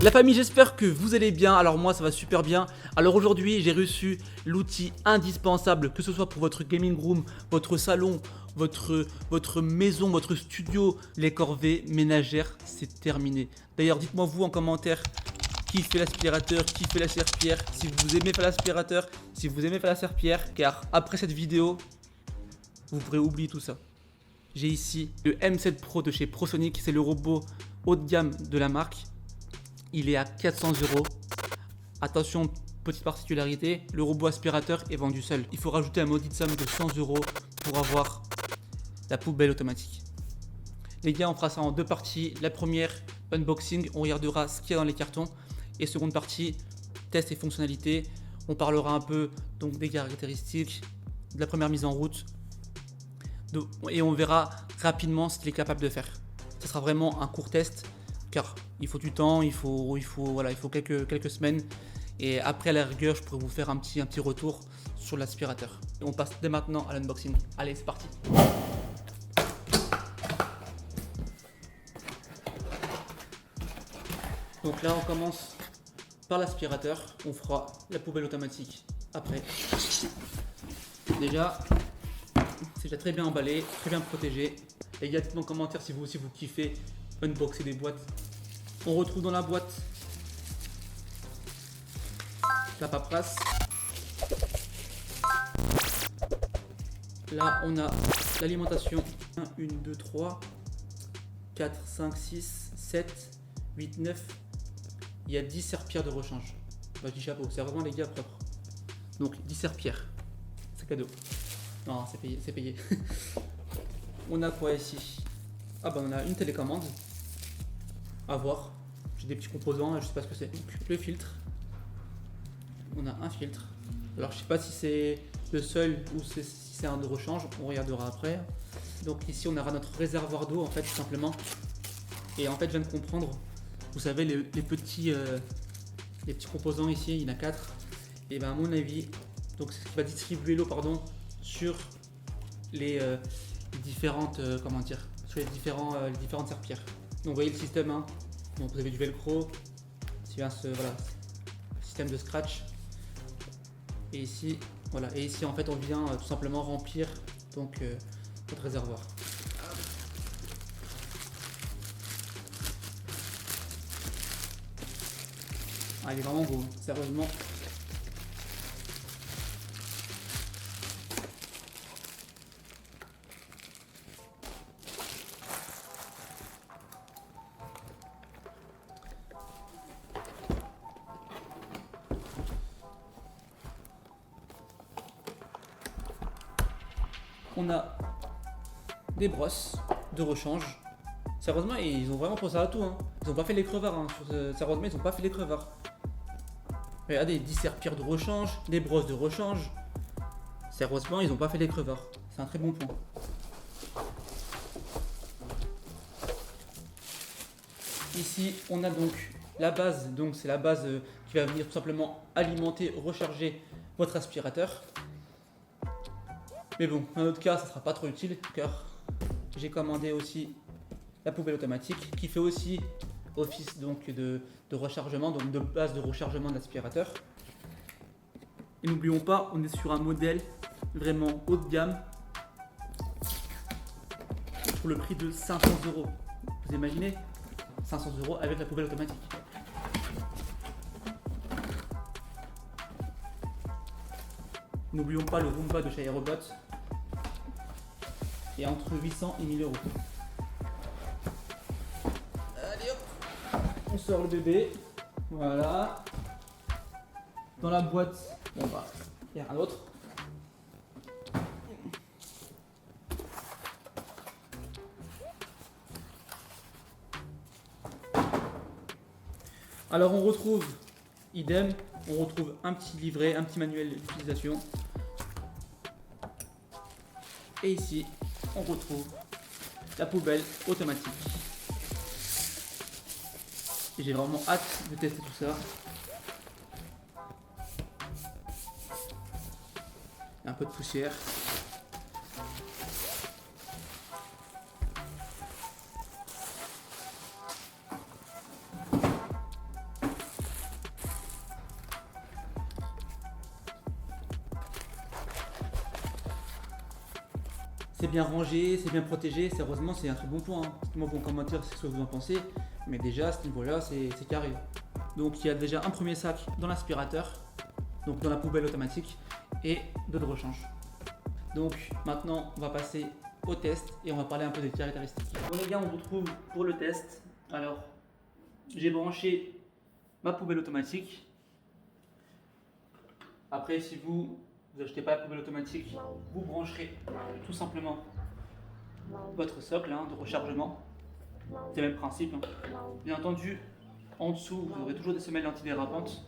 La famille, j'espère que vous allez bien. Alors moi ça va super bien. Alors aujourd'hui j'ai reçu l'outil indispensable, que ce soit pour votre gaming room, votre salon, votre maison, votre studio. Les corvées ménagères, c'est terminé. D'ailleurs dites-moi vous en commentaire qui fait l'aspirateur, qui fait la serpillière, si vous aimez faire l'aspirateur, si vous aimez faire la serpillière, car après cette vidéo vous pourrez oublier tout ça. J'ai ici le M7 Pro de chez Prosonic, c'est le robot haut de gamme de la marque. Il est à 400 €. Attention, petite particularité, le robot aspirateur est vendu seul. Il faut rajouter un maudit somme de 100 € pour avoir la poubelle automatique. Les gars, on fera ça en deux parties. La première, unboxing, on regardera ce qu'il y a dans les cartons. Et seconde partie, test et fonctionnalités. On parlera un peu donc des caractéristiques, de la première mise en route. Et on verra rapidement ce qu'il est capable de faire. Ce sera vraiment un court test. Car il faut du temps, il faut quelques semaines. Et après, à la rigueur, je pourrais vous faire un petit retour sur l'aspirateur. Et on passe dès maintenant à l'unboxing. Allez, c'est parti. Donc là, on commence par l'aspirateur. On fera la poubelle automatique après. Déjà, c'est déjà très bien emballé, très bien protégé. Les gars, dites-moi en commentaire si vous aussi vous kiffez unboxer des boîtes. On retrouve dans la boîte la paperasse. Là, on a l'alimentation. 1, 2, 3, 4, 5, 6, 7, 8, 9. Il y a 10 serpillères de rechange. Bah, je dis chapeau, c'est vraiment les gars propres. Donc 10 serpillères. C'est cadeau. Non, c'est payé, c'est payé. On a quoi ici? Ah bah on a une télécommande. À voir. J'ai des petits composants, je sais pas ce que c'est. Le filtre. On a un filtre. Alors je sais pas si c'est le seul ou si c'est un de rechange. On regardera après. Donc ici on aura notre réservoir d'eau en fait tout simplement. Et en fait je viens de comprendre. Vous savez les petits composants ici, il y en a 4. Et ben à mon avis, donc c'est ce qui va distribuer l'eau sur les différentes sur les différentes serpillères. Donc vous voyez le système, hein. Donc vous avez du velcro, système de scratch. Et ici, voilà. Et ici en fait on vient tout simplement remplir donc votre réservoir. Ah, il est vraiment beau, sérieusement. On a des brosses de rechange. Sérieusement, ils ont vraiment pensé à tout, hein. Ils n'ont pas fait les crevards, hein. Sérieusement, ils n'ont pas fait les crevards. Regardez, 10 serpillères de rechange, des brosses de rechange. Sérieusement, ils n'ont pas fait les crevards. C'est un très bon point. Ici, on a donc la base. Donc, c'est la base qui va venir tout simplement alimenter, recharger votre aspirateur. Mais bon, dans notre cas, ça ne sera pas trop utile car j'ai commandé aussi la poubelle automatique qui fait aussi office donc de rechargement, donc de base de rechargement de l'aspirateur. Et n'oublions pas, on est sur un modèle vraiment haut de gamme pour le prix de 500 €. Vous imaginez 500 € avec la poubelle automatique. N'oublions pas le Roomba de chez Aerobot. Et entre 800 et 1000 €. Allez hop, on sort le bébé. Voilà. Dans la boîte, bon bah, il y a rien d'autre. Alors on retrouve, idem, on retrouve un petit livret, un petit manuel d'utilisation. Et ici, on retrouve la poubelle automatique. Et j'ai vraiment hâte de tester tout ça. Un peu de poussière. c'est bien rangé, c'est bien protégé, heureusement c'est un très bon point. Hein. Moi bon commentaire c'est ce que vous en pensez, mais déjà à ce niveau-là c'est carré. Donc il y a déjà un premier sac dans l'aspirateur, donc dans la poubelle automatique, et deux de rechange. Donc maintenant on va passer au test et on va parler un peu des caractéristiques. Bon les gars, on se retrouve pour le test. Alors j'ai branché ma poubelle automatique. Après si vous n'achetez pas la poubelle automatique, vous brancherez tout simplement votre socle de rechargement. C'est le même principe. Bien entendu, en dessous, vous aurez toujours des semelles antidérapantes.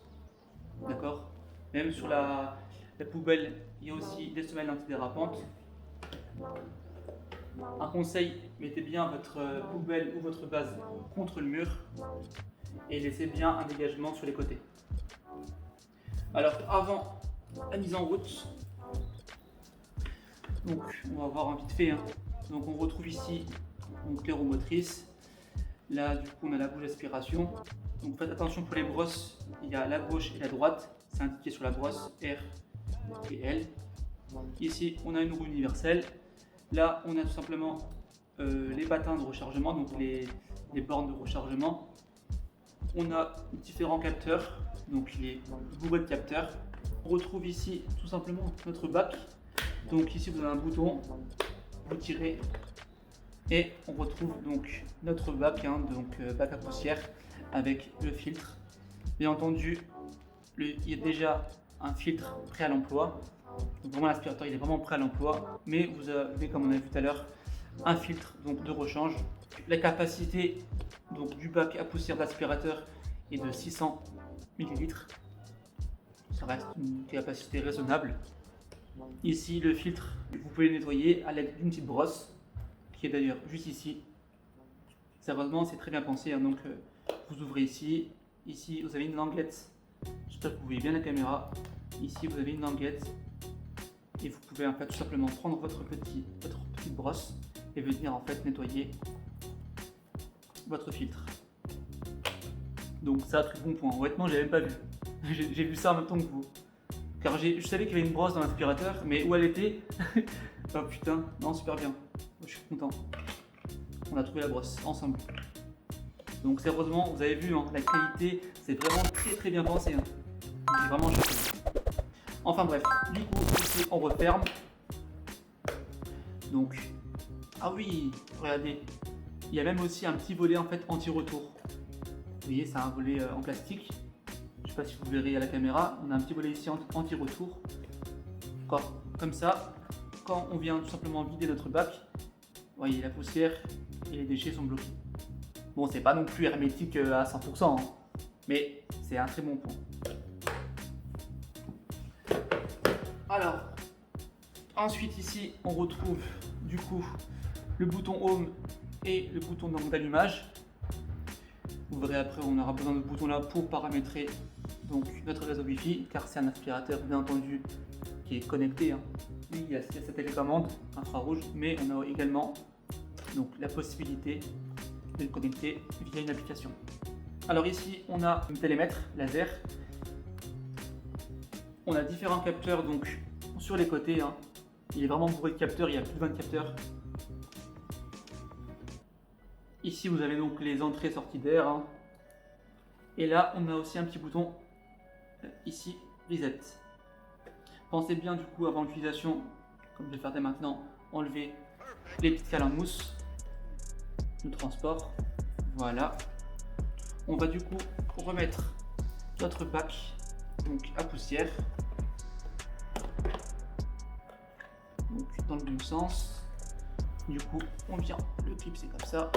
D'accord. Même sur la poubelle, il y a aussi des semelles antidérapantes. Un conseil, mettez bien votre poubelle ou votre base contre le mur et laissez bien un dégagement sur les côtés. Alors, avant la mise en route, donc on va voir vite fait. Donc on retrouve ici donc, les roues motrices. Là, du coup, on a la bouche d'aspiration. Donc faites attention pour les brosses, il y a la gauche et la droite. C'est indiqué sur la brosse R et L. Ici, on a une roue universelle. Là, on a tout simplement les patins de rechargement, donc les bornes de rechargement. On a différents capteurs, donc les bourrées de capteurs. On retrouve ici tout simplement notre bac. Donc ici, vous avez un bouton, vous tirez et on retrouve donc notre bac, donc bac à poussière avec le filtre. Bien entendu, il y a déjà un filtre prêt à l'emploi. Donc vraiment l'aspirateur il est vraiment prêt à l'emploi, mais vous avez, comme on a vu tout à l'heure, un filtre donc de rechange. La capacité donc du bac à poussière d'aspirateur est de 600 ml. Ça reste une capacité raisonnable. Ici le filtre, vous pouvez le nettoyer à l'aide d'une petite brosse qui est d'ailleurs juste ici. Sérieusement c'est très bien pensé, donc vous ouvrez ici. Ici vous avez une languette. J'espère que vous voyez bien la caméra. Ici vous avez une languette. Et vous pouvez en fait tout simplement prendre votre petite brosse et venir en fait nettoyer votre filtre. Donc ça, très bon point. Honnêtement, j'ai même pas vu. J'ai vu ça en même temps que vous. Car je savais qu'il y avait une brosse dans l'aspirateur, mais où elle était? Oh putain, non, super bien. Je suis content. On a trouvé la brosse ensemble. Donc sérieusement, vous avez vu, la qualité, c'est vraiment très bien pensé. C'est vraiment chouette. Enfin bref, du coup, ici on referme. Donc, ah oui, regardez, il y a même aussi un petit volet en fait anti-retour. Vous voyez, c'est un volet en plastique. Je sais pas si vous verrez à la caméra, on a un petit volet ici anti-retour. Comme ça, quand on vient tout simplement vider notre bac, vous voyez, la poussière et les déchets sont bloqués. Bon, c'est pas non plus hermétique à 100%, mais c'est un très bon point. Alors, ensuite ici, on retrouve du coup le bouton Home et le bouton d'allumage. Vous verrez après, on aura besoin de ce bouton là pour paramétrer donc notre réseau Wi-Fi, car c'est un aspirateur bien entendu qui est connecté. Oui, il y a cette télécommande infrarouge, mais on a également donc la possibilité de le connecter via une application. Alors ici, on a un télémètre laser. On a différents capteurs donc sur les côtés. Il est vraiment bourré de capteurs, il y a plus de 20 capteurs. Ici vous avez donc les entrées sorties d'air. Et là on a aussi un petit bouton ici, reset. Pensez bien du coup avant l'utilisation, comme je vais faire dès maintenant, enlever les petites cales en mousse de transport. Voilà. On va du coup remettre notre bac donc à poussière. Donc dans le bon sens. Du coup, on vient le clipser comme ça.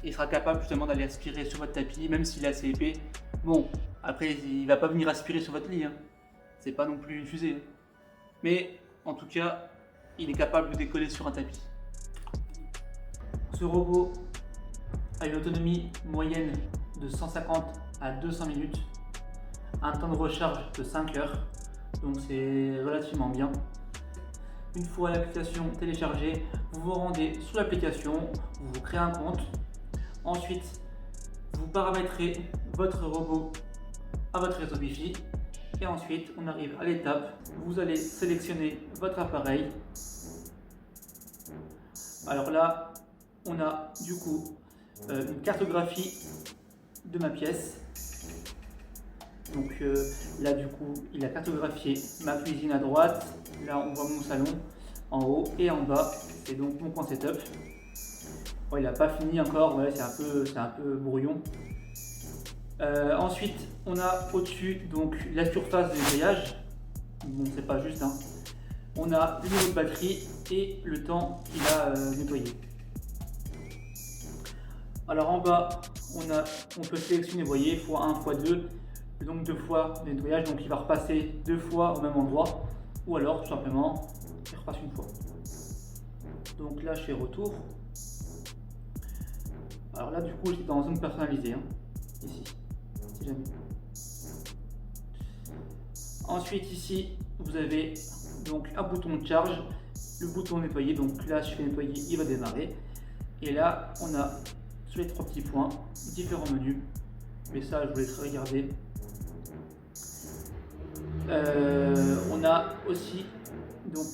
Il sera capable justement d'aller aspirer sur votre tapis, même s'il est assez épais. Bon, après il va pas venir aspirer sur votre lit. C'est pas non plus une fusée. Mais en tout cas, il est capable de décoller sur un tapis. Ce robot a une autonomie moyenne de 150 à 200 minutes, un temps de recharge de 5 heures, donc c'est relativement bien. Une fois l'application téléchargée, vous vous rendez sur l'application, vous vous créez un compte, ensuite vous paramétrez votre robot à votre réseau Wi-Fi Et ensuite, on arrive à l'étape, vous allez sélectionner votre appareil. Alors là, on a du coup une cartographie de ma pièce. Donc là du coup, il a cartographié ma cuisine à droite. Là, on voit mon salon en haut et en bas. C'est donc mon coin setup. Bon, il n'a pas fini encore, ouais, c'est un peu brouillon. Ensuite, on a au-dessus donc la surface de nettoyage. Bon, c'est pas juste, hein. On a le niveau de batterie et le temps qu'il a nettoyé. Alors en bas, on peut sélectionner, vous voyez, x1, x2, le nombre de fois de nettoyage. Donc il va repasser 2 fois au même endroit, ou alors tout simplement, il repasse une fois. Donc là, je fais retour. Alors là, du coup, j'étais dans zone personnalisée, hein, ici, si jamais. Ensuite, ici, vous avez donc un bouton de charge, le bouton nettoyer. Donc là, je fais nettoyer, il va démarrer. Et là, on a sur les 3 petits points différents menus. Mais ça, je vous laisse regarder. On a aussi donc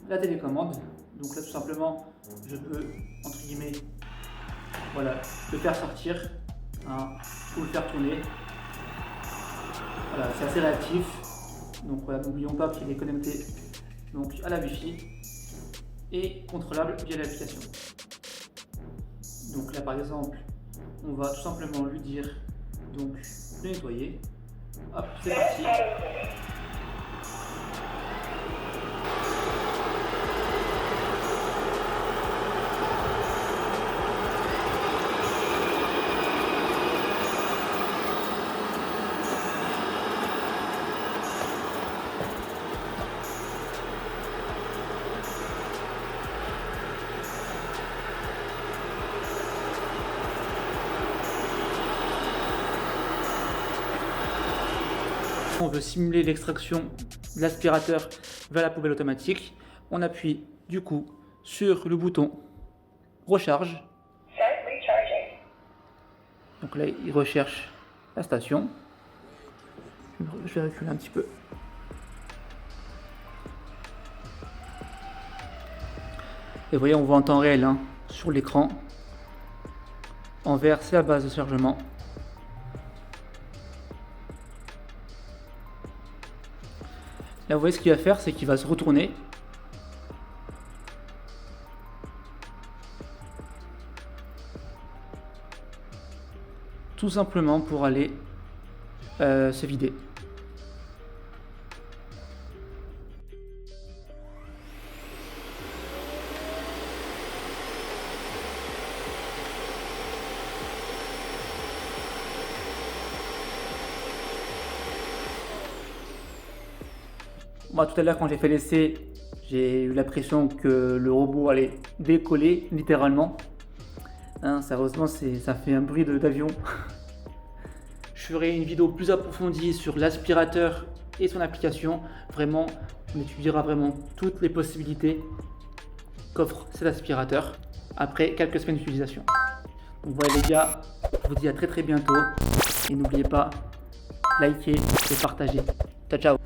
la télécommande. Donc là, tout simplement, je peux entre guillemets, voilà, le faire sortir, hein, ou le faire tourner. Voilà, c'est assez réactif. Donc voilà, n'oublions pas qu'il est connecté donc à la Wi-Fi et contrôlable via l'application. Donc là par exemple, on va tout simplement lui dire donc de nettoyer. Hop, c'est parti. On veut simuler l'extraction de l'aspirateur vers la poubelle automatique. On appuie du coup sur le bouton recharge. Donc là, il recherche la station. Je vais reculer un petit peu. Et vous voyez, on voit en temps réel, hein, sur l'écran. En vert, c'est la base de chargement. Là, vous voyez ce qu'il va faire, c'est qu'il va se retourner. Tout simplement pour aller se vider. Moi, tout à l'heure, quand j'ai fait l'essai, j'ai eu l'impression que le robot allait décoller, littéralement. Hein, sérieusement, ça fait un bruit d'avion. Je ferai une vidéo plus approfondie sur l'aspirateur et son application. Vraiment, on étudiera vraiment toutes les possibilités qu'offre cet aspirateur après quelques semaines d'utilisation. Donc voilà les gars, je vous dis à très bientôt. Et n'oubliez pas, likez et partagez. Ciao, ciao.